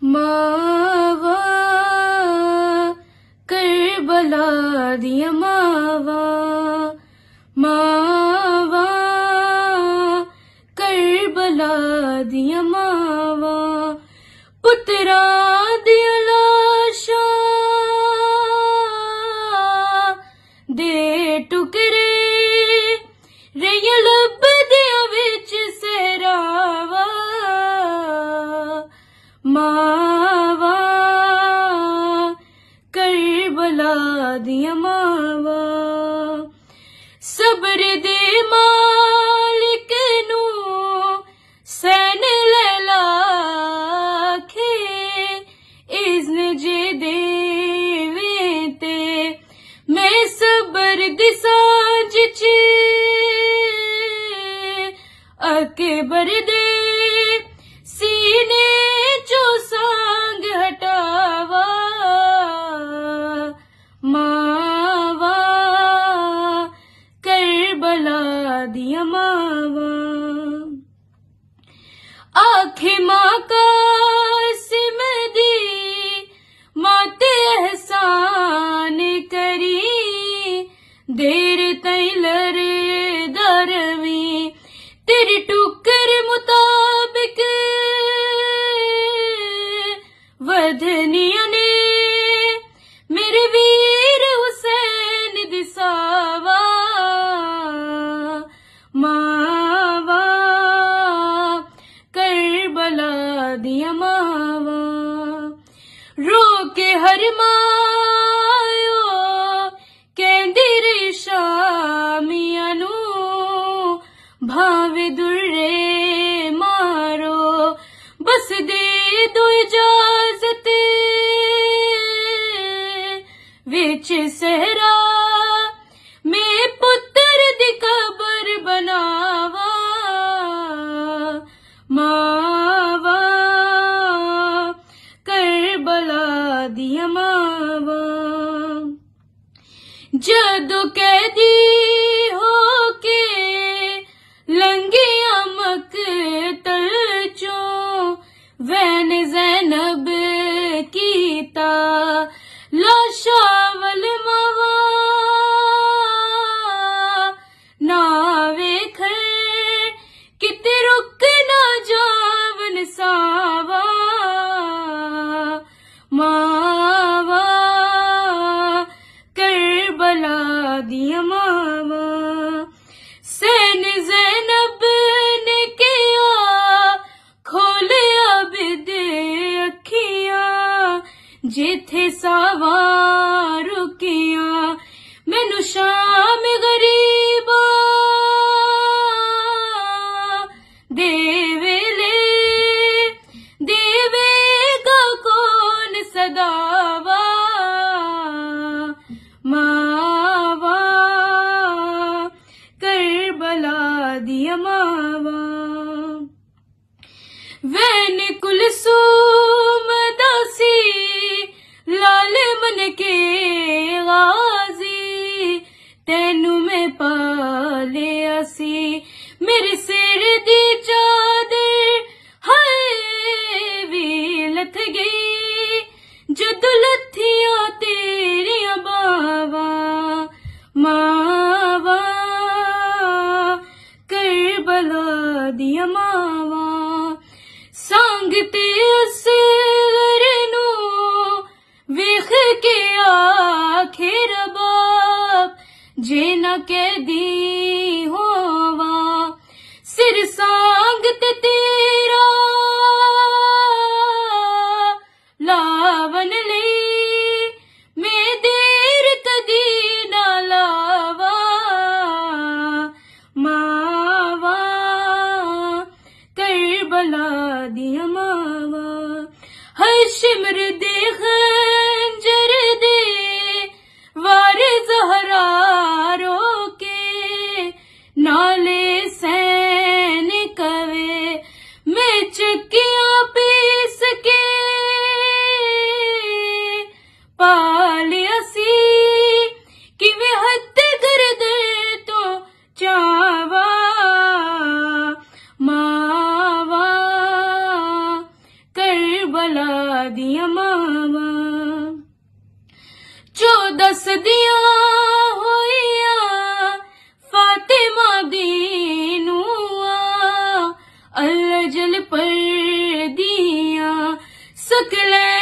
मावा करबला दिया मावा, मावा करबला दिया मावा, पुत्रा दिया लाशा दे टुकड़े रेया लब दिया विच सहरावा, मावा करबला दिया मावा, सबर दे मालिक नू सैन लैलाखे, इज़्न जे देवे ते मैं सबर दी सांझ च अकबर दे सीने चो सांग हटावा, मावा करबला दिया मावा, आखे माँ कासिम दी माते एहसान करी, देर तई लरे दरवी तेरी टुकर मुताबिक वधनिया ने मेरे वीर हुसैन दिसावा, मावा करबला दिया मावा, रो के हर मायो कहंदी रही शामिया नू, भावे दुर्रे मारो बस दे दो इजाजत विच सहरा में पुत्र दी कबर बनावा, मावा करबला दिया मावा, जदों कैदी हो के लंगिया मकतल चो वैन ज़ैनब कीता लाशावल मावा, ना वेख किते रुक ना जावन सावा, मावा करबला दिया मावा, सैन ज़ैनब ने किया खोले अबिद अखियां, जिथे सावा रुकिया मैनू शाम गरीबा देवेले देवेगा कौन सदावा, मावा करबला दिया मावा, वैन कुलसूम दासी लाल मन के गाजी, तेनू मैं पाले असी मेरे सिर दी चादर हाय वी लथ गई, जदों लथियां तेरियां बावा, मावा करबला दिया मावा, सांग ते असगर नू वेख के आखे रबाब, जे ना कैदी होवा सिर सांग ते तेरा लावन ले, मैं देर कदी ना लावा, मावा करबला दिया मावा, हर शिमर दे खंजर दे वार ज़हरा रोके, नाले सैन कवे मैं चकिया पीस के पालिया सी, किवे हथ कर दे तो चावा, मावा करबला दिया मावा 14 सदियां होइया फातिमा दी नूआ अल्लाह जल पर दिया सकलै